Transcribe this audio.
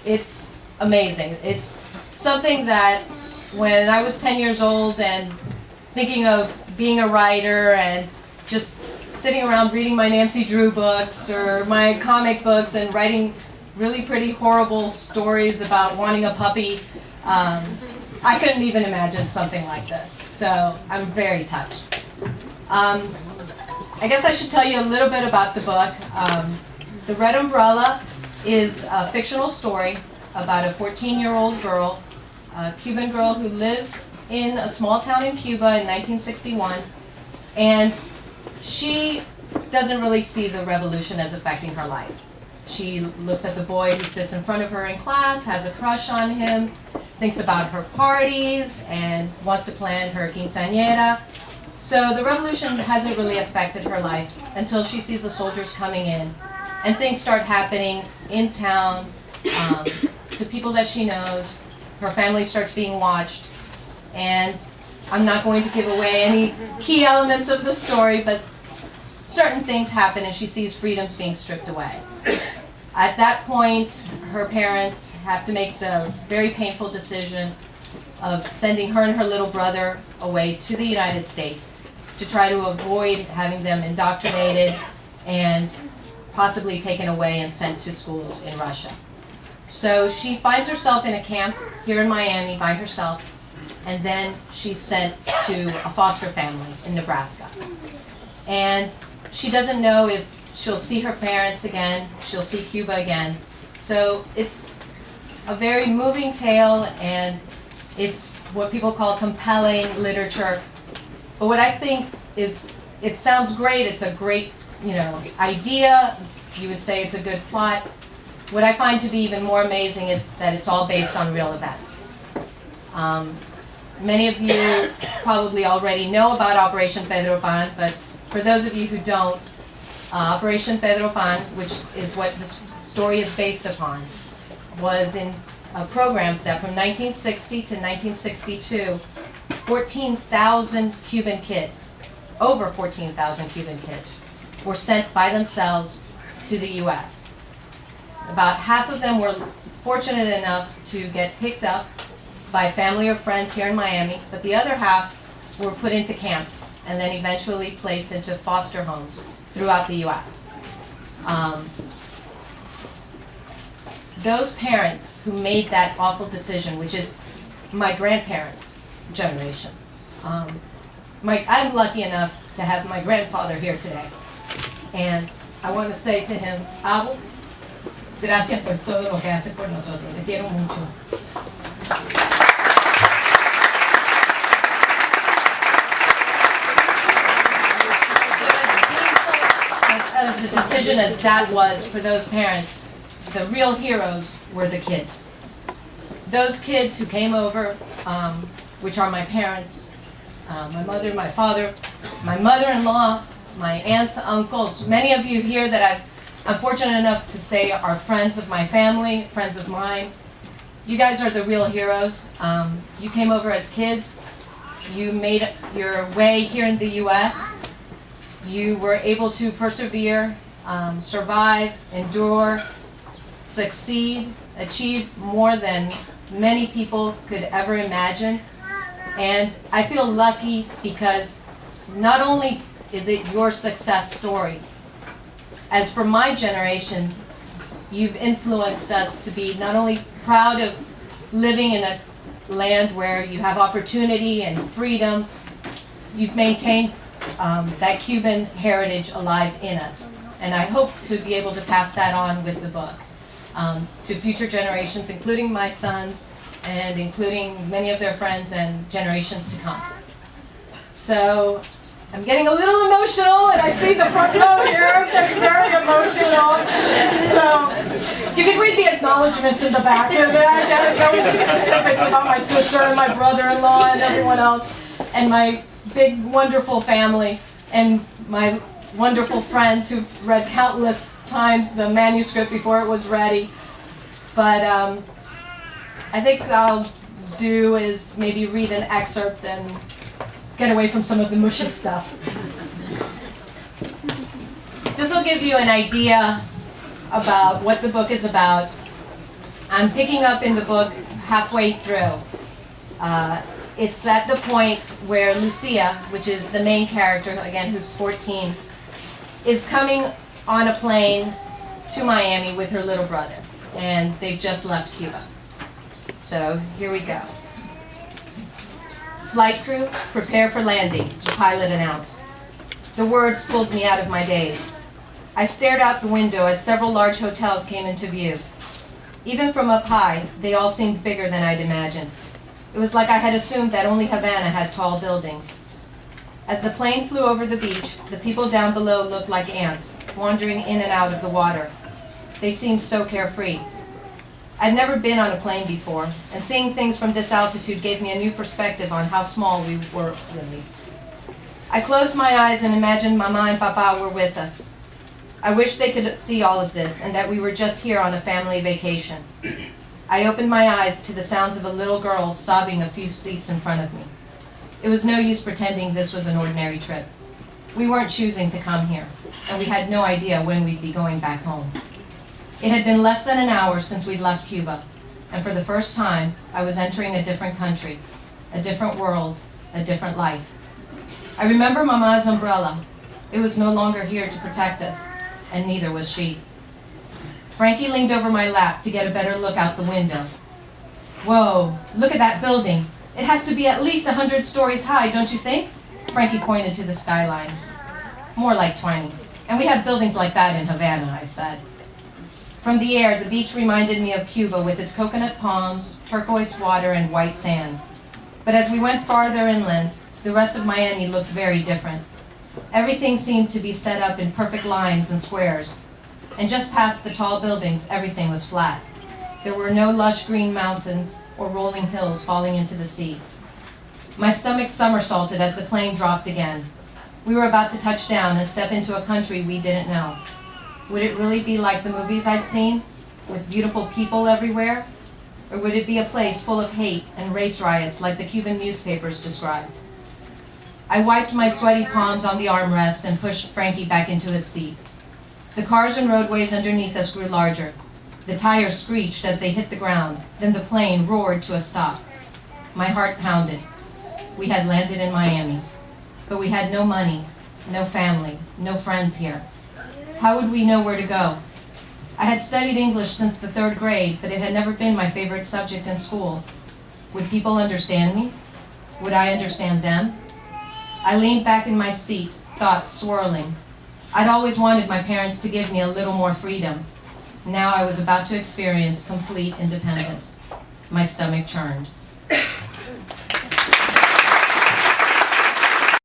It's amazing. It's something that when I was 10 years old and thinking of being a writer and just sitting around reading my Nancy Drew books or my comic books and writing really pretty horrible stories about wanting a puppy, I couldn't even imagine something like this. So I'm very touched. I guess I should tell you a little bit about the book. The Red Umbrella is a fictional story about a 14-year-old girl, a Cuban girl who lives in a small town in Cuba in 1961, and she doesn't really see the revolution as affecting her life. She looks at the boy who sits in front of her in class, has a crush on him, thinks about her parties, and wants to plan her quinceañera. So the revolution hasn't really affected her life until she sees the soldiers coming in, and things start happening in town to people that she knows. Her family starts being watched, and I'm not going to give away any key elements of the story, but certain things happen and she sees freedoms being stripped away. At that point, her parents have to make the very painful decision of sending her and her little brother away to the United States to try to avoid having them indoctrinated and possibly taken away and sent to schools in Russia. So she finds herself in a camp here in Miami by herself, and then she's sent to a foster family in Nebraska. And she doesn't know if she'll see her parents again, she'll see Cuba again. So it's a very moving tale, and it's what people call compelling literature. But what I think is, it sounds great, it's a great, idea, you would say it's a good plot. What I find to be even more amazing is that it's all based on real events. Many of you probably already know about Operation Pedro Pan, but for those of you who don't, Operation Pedro Pan, which is what this story is based upon, was in a program that from 1960 to 1962, 14,000 Cuban kids, over 14,000 Cuban kids, were sent by themselves to the U.S. About half of them were fortunate enough to get picked up by family or friends here in Miami, but the other half were put into camps and then eventually placed into foster homes throughout the U.S. Those parents who made that awful decision, which is my grandparents' generation. I'm lucky enough to have my grandfather here today. And I want to say to him, Abu, gracias por todo lo que hace por nosotros. Te quiero mucho. As a decision as that was for those parents, the real heroes were the kids. Those kids who came over, which are my parents, my mother, my father, my mother-in-law, my aunts, uncles, many of you here that I'm fortunate enough to say are friends of my family, friends of mine. You guys are the real heroes. You came over as kids. You made your way here in the U.S. You were able to persevere, survive, endure, succeed, achieve more than many people could ever imagine. And I feel lucky because not only is it your success story, as for my generation, you've influenced us to be not only proud of living in a land where you have opportunity and freedom, you've maintained that Cuban heritage alive in us. And I hope to be able to pass that on with the book to future generations, including my sons and including many of their friends and generations to come. So I'm getting a little emotional, and I see the front row here. I'm getting very emotional. So you can read the acknowledgments in the back, and then I gotta go into specifics about my sister and my brother-in-law and everyone else, and my big, wonderful family, and my wonderful friends who've read countless times the manuscript before it was ready. But I think what I'll do is maybe read an excerpt and get away from some of the mushy stuff. This will give you an idea about what the book is about. I'm picking up in the book halfway through. It's at the point where Lucia, which is the main character, again, who's 14, is coming on a plane to Miami with her little brother, and they've just left Cuba. So here we go. Flight crew, prepare for landing, the pilot announced. The words pulled me out of my daze. I stared out the window as several large hotels came into view. Even from up high, they all seemed bigger than I'd imagined. It was like I had assumed that only Havana had tall buildings. As the plane flew over the beach, the people down below looked like ants, wandering in and out of the water. They seemed so carefree. I'd never been on a plane before, and seeing things from this altitude gave me a new perspective on how small we were, really. I closed my eyes and imagined Mama and Papa were with us. I wished they could see all of this and that we were just here on a family vacation. I opened my eyes to the sounds of a little girl sobbing a few seats in front of me. It was no use pretending this was an ordinary trip. We weren't choosing to come here, and we had no idea when we'd be going back home. It had been less than an hour since we'd left Cuba, and for the first time, I was entering a different country, a different world, a different life. I remember Mama's umbrella. It was no longer here to protect us, and neither was she. Frankie leaned over my lap to get a better look out the window. Whoa, look at that building. It has to be at least 100 stories high, don't you think? Frankie pointed to the skyline. More like 20. And we have buildings like that in Havana, I said. From the air, the beach reminded me of Cuba with its coconut palms, turquoise water, and white sand. But as we went farther inland, the rest of Miami looked very different. Everything seemed to be set up in perfect lines and squares. And just past the tall buildings, everything was flat. There were no lush green mountains or rolling hills falling into the sea. My stomach somersaulted as the plane dropped again. We were about to touch down and step into a country we didn't know. Would it really be like the movies I'd seen, with beautiful people everywhere? Or would it be a place full of hate and race riots like the Cuban newspapers described? I wiped my sweaty palms on the armrest and pushed Frankie back into his seat. The cars and roadways underneath us grew larger. The tires screeched as they hit the ground, then the plane roared to a stop. My heart pounded. We had landed in Miami, but we had no money, no family, no friends here. How would we know where to go? I had studied English since the 3rd grade, but it had never been my favorite subject in school. Would people understand me? Would I understand them? I leaned back in my seat, thoughts swirling. I'd always wanted my parents to give me a little more freedom. Now I was about to experience complete independence. My stomach churned.